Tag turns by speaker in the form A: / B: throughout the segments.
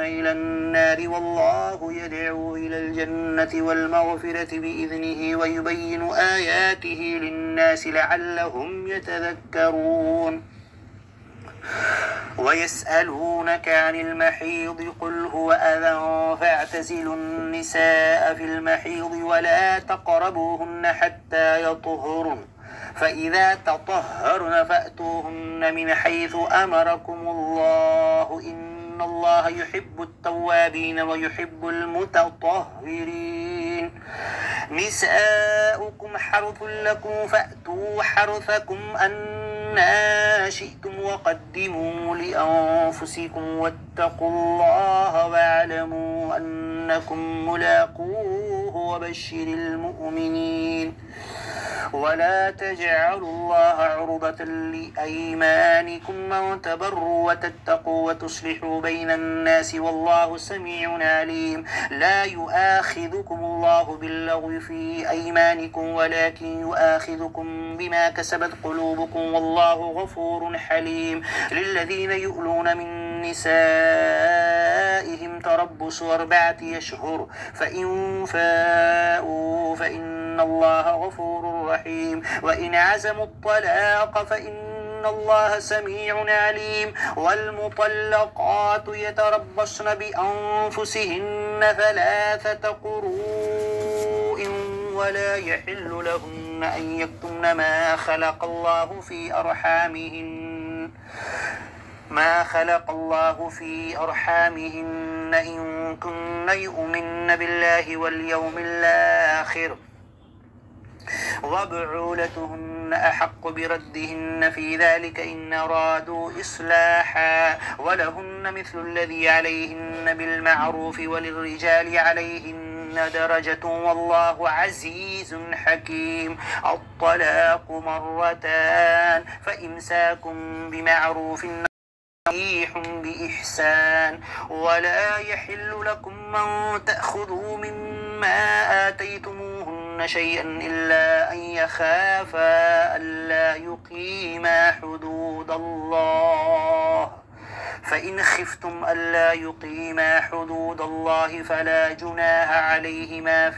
A: إلى النار والله يدعو إلى الجنة والمغفرة بإذنه ويبين آياته للناس لعلهم يتذكرون ويسألونك عن المحيض قل هو أذى فاعتزلوا النساء في المحيض ولا تقربوهن حتى يطهرن فإذا تطهرن فأتوهن من حيث أمركم الله إن الله يحب التوابين ويحب المتطهرين نساؤكم حرث لكم فأتوا حرثكم أنى شئتم وقدموا لأنفسكم واتقوا الله واعلموا أنكم ملاقوه وبشر المؤمنين ولا تجعلوا الله عرضة لأيمانكم أن تبروا وتتقوا وتصلحوا بين الناس والله سميع عليم لا يؤاخذكم الله باللغو في أيمانكم ولكن يؤاخذكم بما كسبت قلوبكم والله غفور حليم للذين يؤلون من نسائهم تربص 4 أشهر فإن فاءوا فإن الله غفور رحيم وإن عزموا الطلاق فإن الله سميع عليم والمطلقات يتربصن بأنفسهن 3 قروء ولا يحل لهن أن يكتمن ما خلق الله في أرحامهن إن كن يؤمن بالله واليوم الآخر وبعولتهن أحق بردهن في ذلك إن أرادوا إصلاحا ولهن مثل الذي عليهن بالمعروف وللرجال عليهن درجة والله عزيز حكيم الطلاق 2 فإمساكم بمعروف صحيح بإحسان ولا يحل لكم أن تأخذوا مما آتيتموهن شيئا إلا أن يخافا ألا يقيما حدود الله فإن خفتم ألا يقيما حدود الله فلا جناح عليهما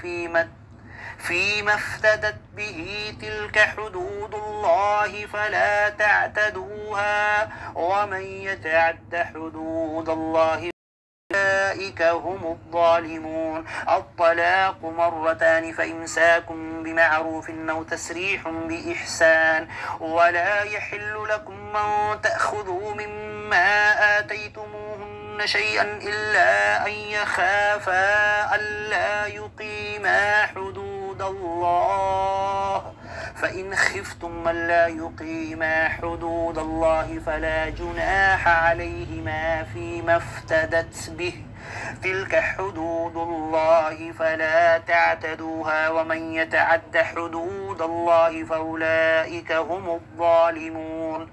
A: فيما افتدت به تلك حدود الله فلا تعتدوها ومن يتعد حدود الله أولئك هم الظالمون الطلاق 2 فإمساكم بمعروف أو تسريح بإحسان ولا يحل لكم أن تأخذوا مما آتيتموهن شيئا إلا أن يخافا ألا يقيما حدود الله فإن خفتم ألا يقيما حدود الله فلا جناح عليهما فيما افتدت به تلك حدود الله فلا تعتدوها ومن يتعد حدود الله فأولئك هم الظالمون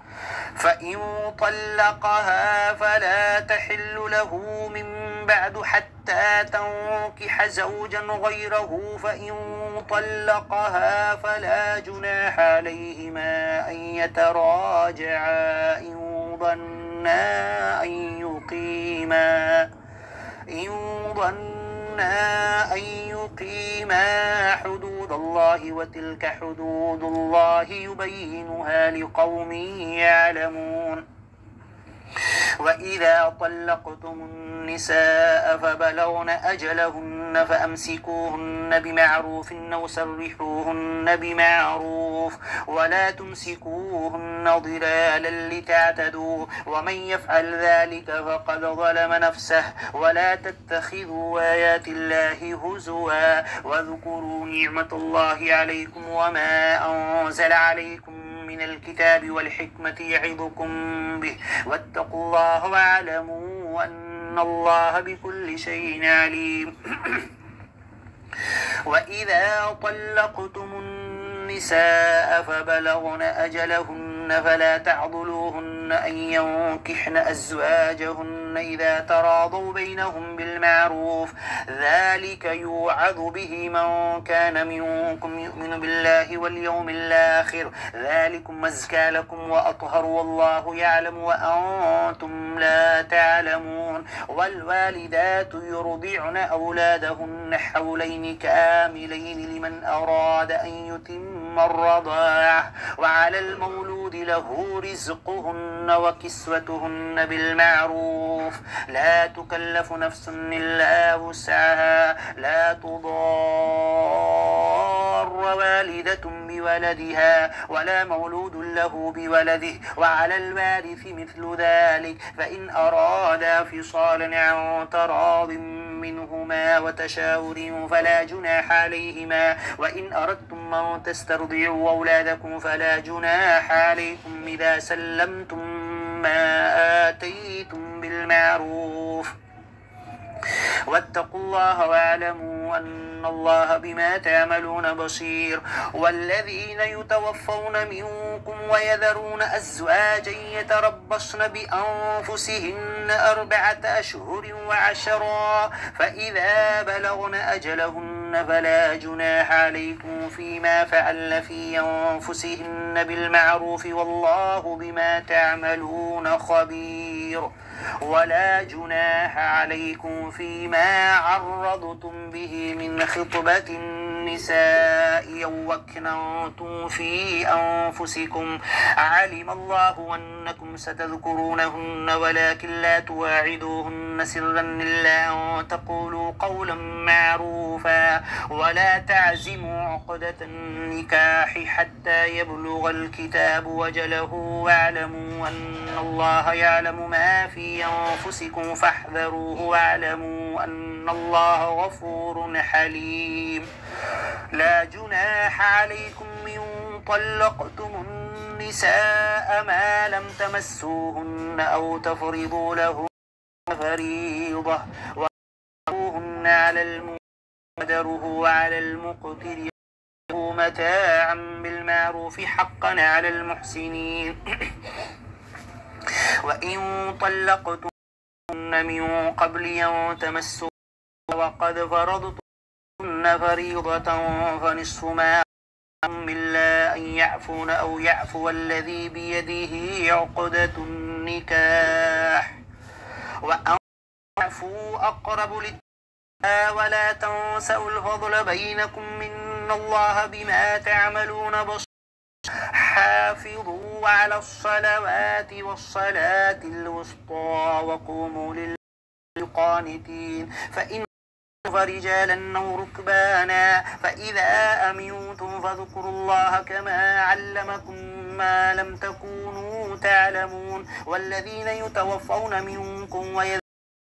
A: فإن طلقها فلا تحل له من بعد حتى تنكح زوجا غيره فإن طلقها فلا جناح عليهما أن يتراجعا إن ظنا أن يقيما حدود الله وتلك حدود الله يبينها لقوم يعلمون وإذا طلقتم النساء فبلغن أجلهن فأمسكوهن بمعروف أو سرحوهن بمعروف ولا تمسكوهن ضلالا لتعتدوا ومن يفعل ذلك فقد ظلم نفسه ولا تتخذوا آيات الله هزوا واذكروا نعمة الله عليكم وما أنزل عليكم من الكتاب والحكمة يعظكم به واتقوا الله واعلموا أن الله بكل شيء عليم وإذا طلقتم النساء فبلغن أجلهن فلا تعضلوهن عليهن أن ينكحن أزواجهن إذا تراضوا بينهم بالمعروف ذلك يوعظ به من كان منكم يؤمن بالله واليوم الآخر ذلكم أزكى لكم وأطهر والله يعلم وأنتم لا تعلمون والوالدات يرضعن أولادهن حولين كاملين لمن أراد أن يتم الرضاعة وعلى المولود له رزقهن وكسوتهن بالمعروف لا تكلف نفس إلا وسعها لا تضار والدة بولدها ولا مولود له بولده وعلى الوارث مثل ذلك فإن أرادا فصالا عن تراض منهما وتشاور فلا جناح عليهما وإن أردتم أن تسترضعوا أولادكم فلا جناح عليكم إذا سلمتم ما آتيتم بالمعروف واتقوا الله واعلموا أن الله بما تعملون بصير والذين يتوفون منكم ويذرون أزواجا يتربصن بأنفسهن 4 أشهر وعشرا فإذا بلغن أجلهن فلا جناح عليكم فيما فعلن في أنفسهن بالمعروف والله بما تعملون خبير ولا جناح عليكم فيما عرضتم به من خطبة النساء أو أكننتم في أنفسكم علم الله أنكم ستذكرونهن ولكن لا تواعدوهن سرا إلا أن تقولوا قولا معروفا ولا تعزموا عقدة النكاح حتى يبلغ الكتاب وجله واعلموا أن الله يعلم ما في أنفسكم فاحذروه واعلموا أن الله غفور حليم لا جناح عليكم من طلقتم النساء ما لم تمسوهن أو تفرضوا لهن فريضة وأمروهن على المقدره وعلى المقتر متاعا بالمعروف حقا على المحسنين وإن طلقتم من قبل أن تمسوهن وقد فرضتم فريضة فنصف ما إلا أن يعفون أو يعفو الذي بيده عقدة النكاح وأن يعفوا أقرب للتقوى ولا تنسوا الفضل بينكم إن الله بما تعملون بصير حافظوا على الصلوات والصلاة الوسطى وقوموا للقانتين فإن فرجالا أو ركبانا فإذا أمنتم فاذكروا الله كما علمكم ما لم تكونوا تعلمون والذين يتوفون منكم ويذرون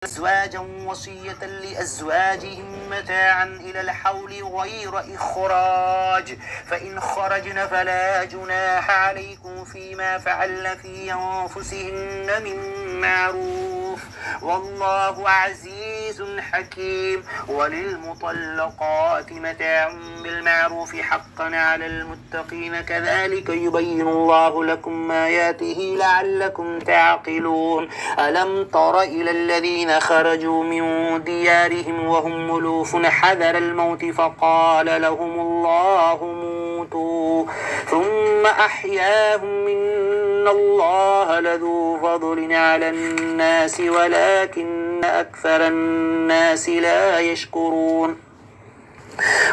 A: أزواجا وصية لأزواجهم متاعا إلى الحول غير إخراج فإن خرجن فلا جناح عليكم فيما فعلن في أنفسهن من معروف والله عزيز حكيم وللمطلقات متاع بالمعروف حقا على المتقين كذلك يبين الله لكم آياته لعلكم تعقلون ألم تر إلى الذين خرجوا من ديارهم وهم ألوف حذر الموت فقال لهم الله موتوا ثم أحياهم إن الله لذو فضل على الناس ولكن أكثر الناس لا يشكرون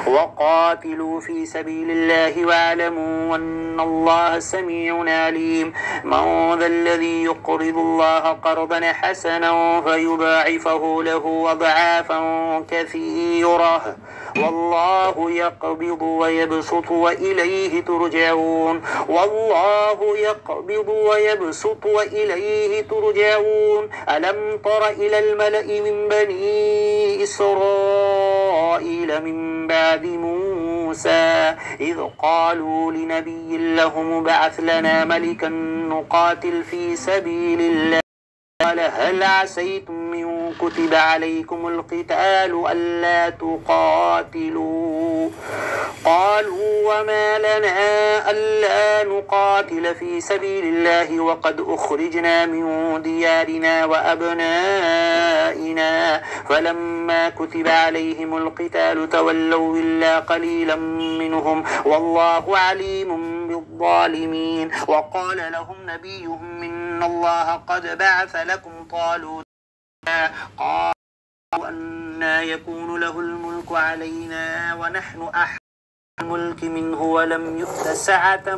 A: وقاتلوا في سبيل الله واعلموا أن الله سميع عليم من ذا الذي يقرض الله قرضا حسنا فيضاعفه له أضعافا كثيرة والله يقبض ويبسط وإليه ترجعون والله يقبض ويبسط وإليه ترجعون ألم تر إلى الملأ من بني إسرائيل من بعد موسى إذ قالوا لنبي لهم ابعث لنا ملكا نقاتل في سبيل الله قال هل عسيتم إن كتب عليكم القتال ألا تقاتلوا قالوا وما لنا ألا نقاتل في سبيل الله وقد أخرجنا من ديارنا وأبنائنا فلما كتب عليهم القتال تولوا إلا قليلا منهم والله عليم بالظالمين وقال لهم نبيهم إن الله قد بعث لكم طالوت قالوا أنى يكون له الملك علينا ونحن أحق الملك منه ولم يؤت سعة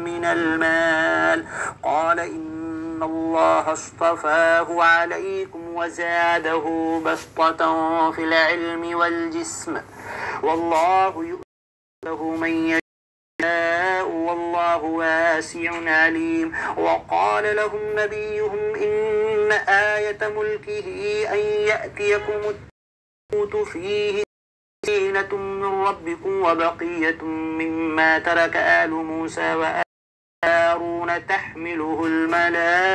A: من المال قال إن الله اصطفاه عليكم وزاده بسطة في العلم والجسم والله يؤته من يشاء والله واسع عليم وقال لهم نبيهم إن آية ملكه أن يأتيكم التابوت فيه سكينة من ربكم وبقية مما ترك آل موسى وآل هارون تحمله الملائكة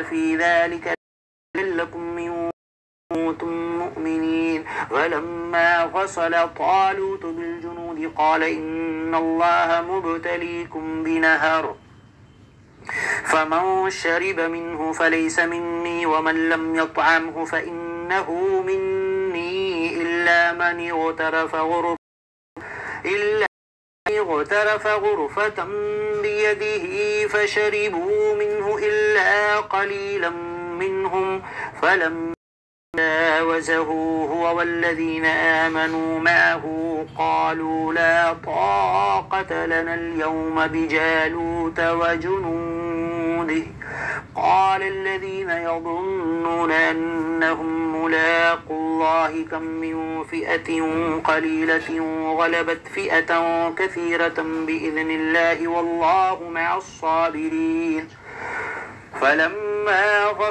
A: في ذلك لكم من كنتم مؤمنين فلما فصل طالوت بالجنود قال إن الله مبتليكم بنهر فمن شرب منه فليس مني ومن لم يطعمه فإنه مني إلا من اغترف غرفة بيده فشربوا منه إلا قليلا منهم فلما جاوزه هو والذين آمنوا معه قالوا لا طاقة لنا اليوم بجالوت وجنوده قال الذين يظنون أنهم ملاقو الله كم من فئة قليلة غلبت فئة كثيرة بإذن الله والله مع الصابرين فلما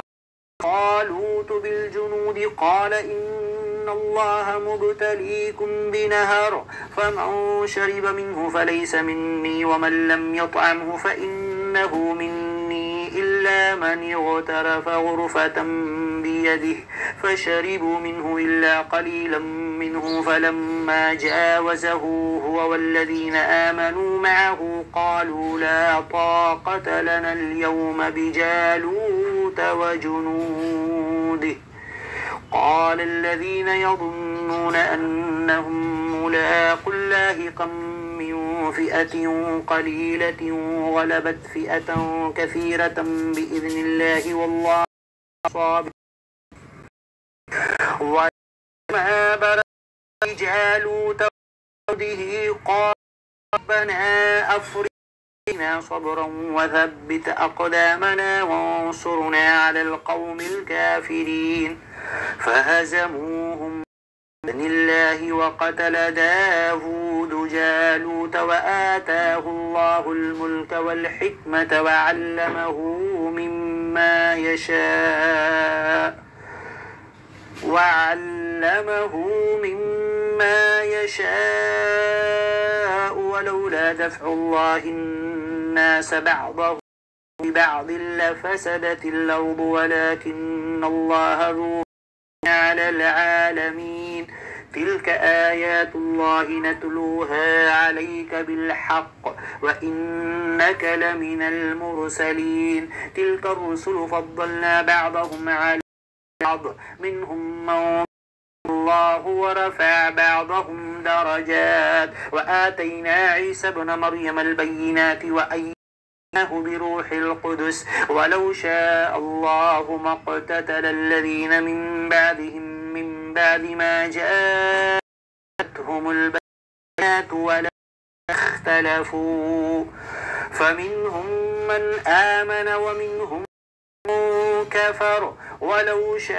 A: طالوت بالجنود قال إن الله مبتليكم بنهر فمن شرب منه فليس مني ومن لم يطعمه فإنه مني إلا من اغترف غرفة بيده فشربوا منه إلا قليلا منه فلما جاوزه هو والذين آمنوا معه قالوا لا طاقة لنا اليوم بجالوت وجنوده قال الذين يظنون أنهم ملاقو الله كم من فئة قليلة غلبت فئة كثيرة بإذن الله والله صابر وما برز جالوت وجنوده قال ربنا أفرغنا صبرا وثبت أقدامنا وانصرنا على القوم الكافرين فهزموهم بإذن الله وقتل داود جالوت وآتاه الله الملك والحكمة وعلمه مما يشاء ولولا دفع الله الناس بعضهم ببعض لفسدت الأرض ولكن الله ذو على العالمين تلك آيات الله نتلوها عليك بالحق وإنك لمن المرسلين تلك الرسل فضلنا بعضهم على بعض منهم من الله ورفع بعضهم درجات وآتينا عيسى ابن مريم البينات وأيدناه بروح القدس ولو شاء الله ما اقتتل الذين من بعدهم من بعد ما جاءتهم البينات ولا اختلفوا فمنهم من آمن ومنهم من كفر ولو شاء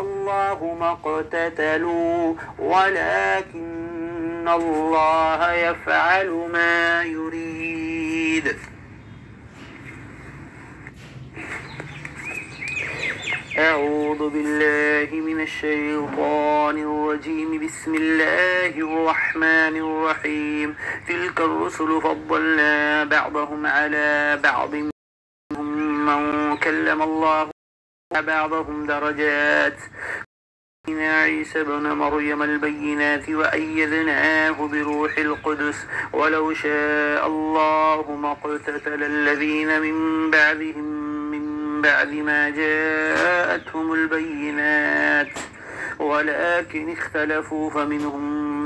A: الله ما اقتتلوا ولكن الله يفعل ما يريد. أعوذ بالله من الشيطان الرجيم. بسم الله الرحمن الرحيم. تلك الرسل فضلنا بعضهم على بعض، من كلم الله بعضهم درجات. عيسى ابن مريم البينات وأيدناه بروح القدس، ولو شاء الله ما اقتتل الذين من بعدهم من بعد ما جاءتهم البينات، ولكن اختلفوا فمنهم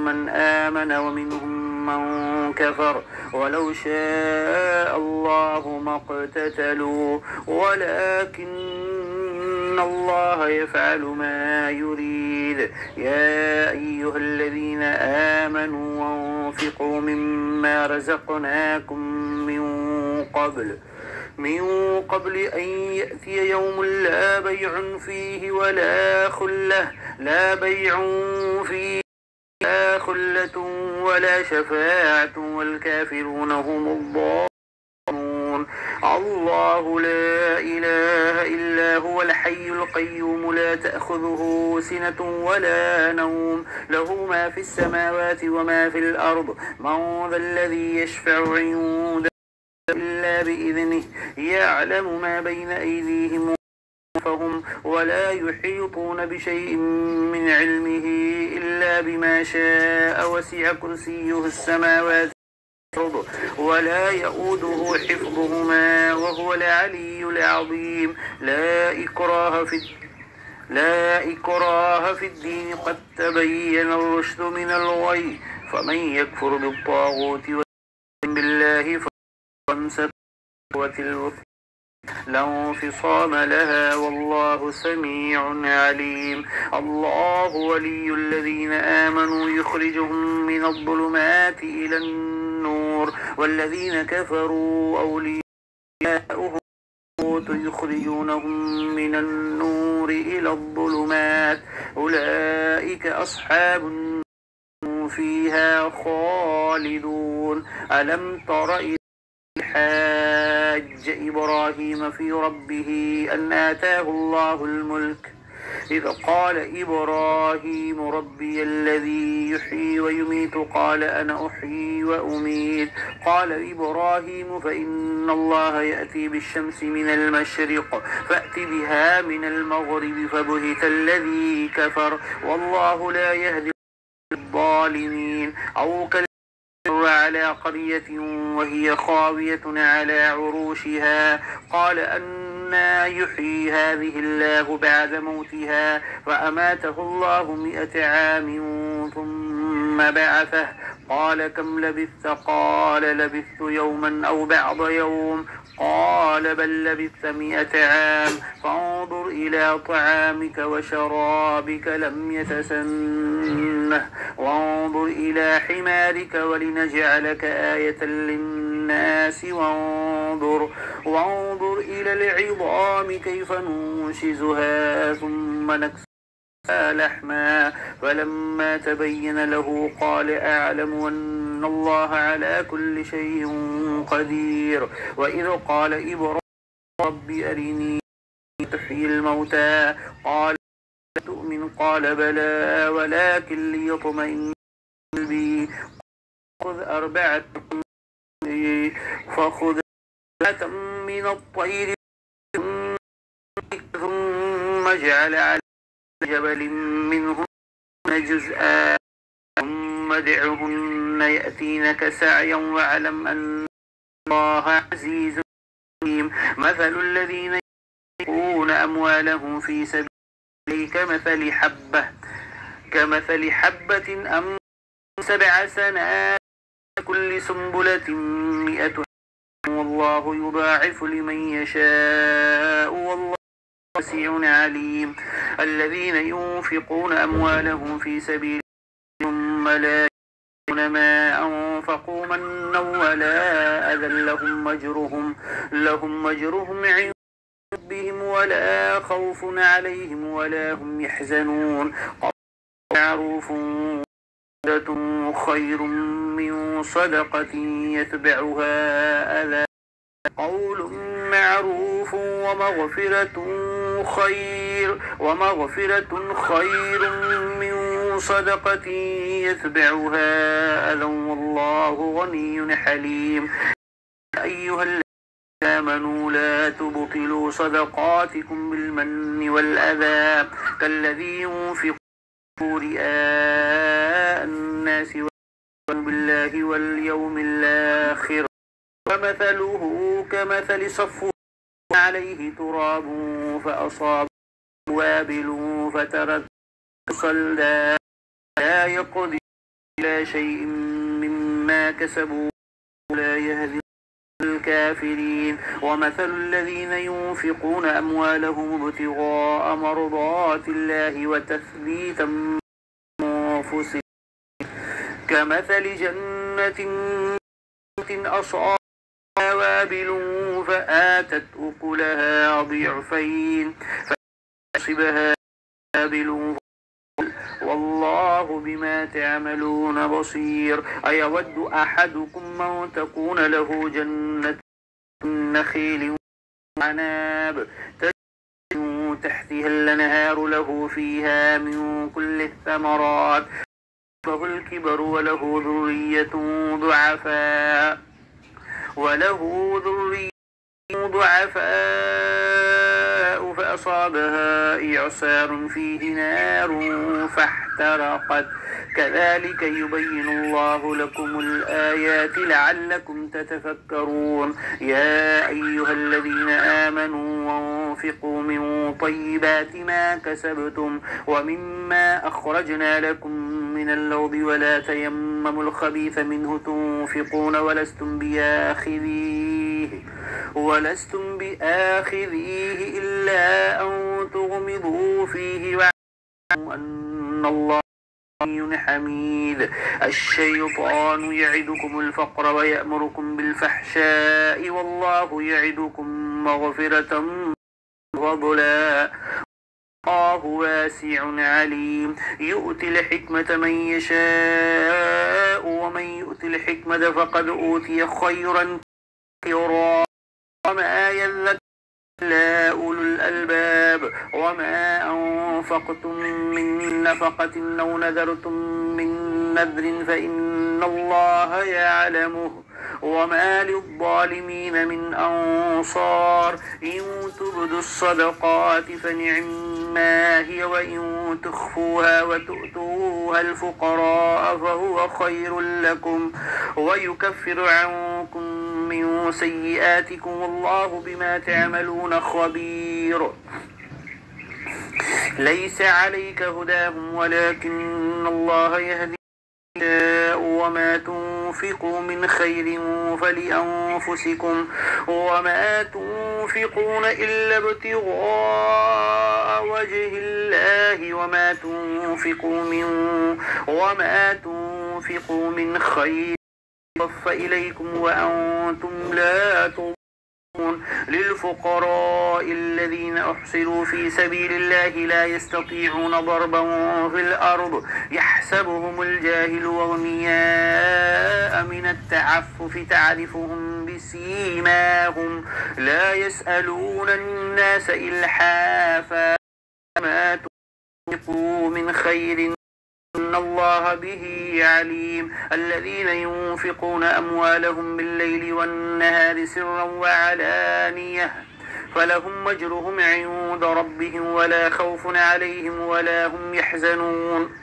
A: من آمن ومنهم من كفر، ولو شاء الله ما اقتتلوا ولكن الله يفعل ما يريد. يا أيها الذين آمنوا وانفقوا مما رزقناكم من قبل أن يأتي يوم لا بيع فيه ولا خلة، لا خلة ولا شفاعة والكافرون هم الضالون. الله لا إله إلا هو الحي القيوم لا تأخذه سنة ولا نوم، له ما في السماوات وما في الأرض. من ذا الذي يشفع عنده إلا بإذنه، يعلم ما بين أيديهم فهم ولا يحيطون بشيء من علمه إلا بما شاء، وسع كرسيه السماوات ولا يؤوده حفظهما وهو العلي العظيم. لا إكراه في الدين، قد تبين الرشد من الغي، فمن يكفر بالطاغوت ويؤمن بالله فاستمسك بالعروة الوثقى لا انفصام لها، والله سميع عليم. الله ولي الذين آمنوا يخرجهم من الظلمات إلى النور، والذين كفروا أولياؤهم يخرجونهم من النور إلى الظلمات، أولئك أصحاب النار فيها خالدون. ألم تر إلى حاج إبراهيم في ربه أن آتاه الله الملك، إذ قال إبراهيم ربي الذي يحيي ويميت قال أنا أحيي وأميت. قال إبراهيم فإن الله يأتي بالشمس من المشرق فأت بها من المغرب، فبهت الذي كفر والله لا يهدي الظالمين. أو على قرية وهي خاوية على عروشها قال أنى يحيي هذه الله بعد موتها، فأماته الله 100 عام ثم بعثه قال كم لبثت؟ قال لبثت يوما أو بعض يوم، قال بل لبثت 100 عام. فانظر إلى طعامك وشرابك لم يتسنه، وانظر إلى حمارك ولنجعلك آية للناس، وانظر إلى العظام كيف ننشزها ثم نكسوها لحما، فلما تبين له قال أعلم أن الله على كل شيء قدير. وإذ قال إبراهيم رب أرني تحيي الموتى قال تؤمن قال بلى ولكن ليطمئن قلبي. فخذ أربعة من الطير ثم اجعل على جبل منهن جزءا ثم ادعهن يأتينك سعيا، واعلم أن الله عزيز حكيم. مثل الذين ينفقون أموالهم في سبيل كمثل حبة أنبتت 7 سنابل كل سنبلة 100 والله يضاعف لمن يشاء والله واسع عليم. الذين ينفقون أموالهم في سبيل ثم لا يجدون ما أنفقوا منا ولا أذى لهم أجرهم عند ربهم ولا خوف عليهم ولا هم يحزنون. معروف خير من صدقة يتبعها أذى. قول معروف ومغفرة ومغفرة خير من صدقة يتبعها أذى والله غني حليم. أيها الذين آمنوا لا تبطلوا صدقاتكم بالمن والأذى كالذي ينفق رئاء الناس بالله واليوم الآخر ومثله كمثل صفوان عليه تراب فأصاب وابل فترك صلدا لا يقدر إلى شيء مما كسبوا لا يهدي الكافرين. ومثل الذين ينفقون أموالهم ابتغاء مرضات الله وتثبيتا من أنفسهم كمثل جنة أصابها وابل فآتت أكلها ضعفين فحسبها وابل والله بما تعملون بصير. أيود أحدكم من تكون له جنة نخيل وعناب تجري من تحتها الأنهار له فيها من كل الثمرات له الكبر وله ذرية ضعفاء فأصابها إعصار فيه نار فاحترقت كذلك يبين الله لكم الآيات لعلكم تتفكرون. يا أيها الذين آمنوا وانفقوا من طيبات ما كسبتم ومما أخرجنا لكم من الأرض ولا تيمموا الخبيث منه تنفقون ولستم بآخذيه إلا أن تغمضوا فيه واعلموا أن الله غني حميد. الشيطان يعدكم الفقر ويأمركم بالفحشاء والله يعدكم مغفرة وفضلا الله واسع عليم. يؤتي الحكمة من يشاء ومن يؤتي الحكمة فقد أوتي خيرا كثيرا وما يذكر إلا أولو الألباب. وما أنفقتم من نفقة أو نذرتم من نذر فإن الله يعلمه وما للظالمين من أنصار. إن تبدوا الصدقات فنعما هي وإن تخفوها وتؤتوها الفقراء فهو خير لكم ويكفر عنكم من سيئاتكم والله بما تعملون خبير. ليس عليك هداهم ولكن الله يهدي وما تنفقوا من خير فلأنفسكم وما تنفقون إلا ابتغاء وجه الله وما تنفقوا من خير يوفى إليكم وأنتم لا تظلمون. للفقراء الذين أحصروا في سبيل الله لا يستطيعون ضربا في الأرض يحسبهم الجاهل أغنياء من التعفف تعرفهم بسيماهم لا يسألون الناس إلحافا ما تنفقوا من خير إن الله به عليم. الذين ينفقون أموالهم بالليل والنهار سرا وعلانية فلهم أجرهم عند ربهم ولا خوف عليهم ولا هم يحزنون.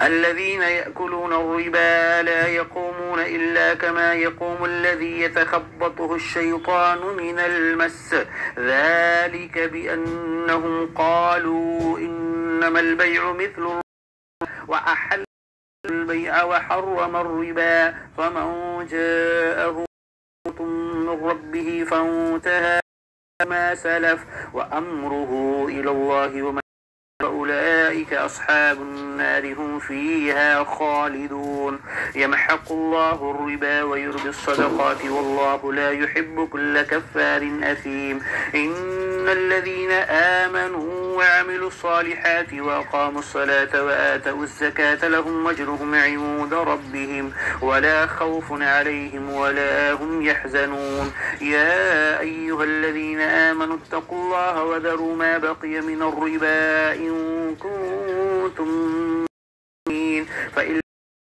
A: الذين يأكلون الربا لا يقومون إلا كما يقوم الذي يتخبطه الشيطان من المس ذلك بأنهم قالوا إنما البيع مثل وأحل البيع وحرم الربا فمن جاءه من ربه فانتهى ما سلف وأمره إلى الله وما أولئك أصحاب النار هم فيها خالدون. يمحق الله الربا ويربي الصدقات والله لا يحب كل كفار أثيم. إن الذين آمنوا وعملوا الصالحات وأقاموا الصلاة وآتوا الزكاة لهم أجرهم عند ربهم ولا خوف عليهم ولا هم يحزنون. يا أيها الذين آمنوا اتقوا الله وذروا ما بقي من الربا إن كنتم مؤمنين فإن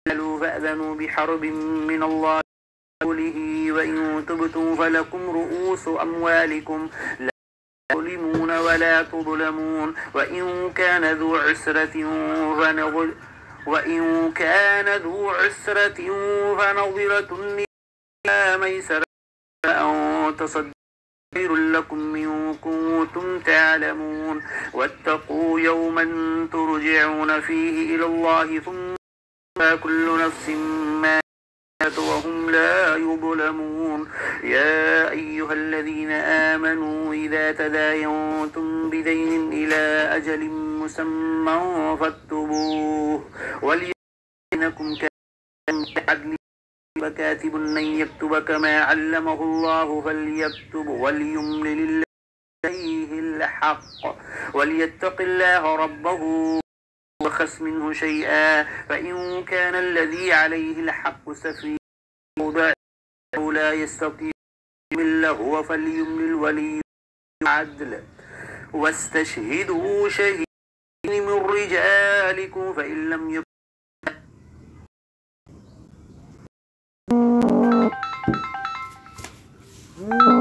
A: لم فأذنوا بحرب من الله ورسوله وإن تبتم فلكم رؤوس أموالكم لا تظلمون ولا تظلمون. وإن كان ذو عسرة فنظرة إلى ميسرة أن تصدقوا خير لكم إن كنتم تعلمون. واتقوا يوما ترجعون فيه إلى الله ثم كل نفس ما وهم لا يظلمون. يا أيها الذين آمنوا إذا تداينتم بدين إلى أجل مسمى فاكتبوه وليكن كاتب وكاتب أن يكتب كما علمه الله فليكتب وليملل عليه الحق وليتق الله ربه وخس منه شيئا فإن كان الذي عليه الحق سفيها أو لا يستطيع له فليملل ولي عدل واستشهدوا شهيدين من رجالكم فإن لم يكن
B: Mm-hmm.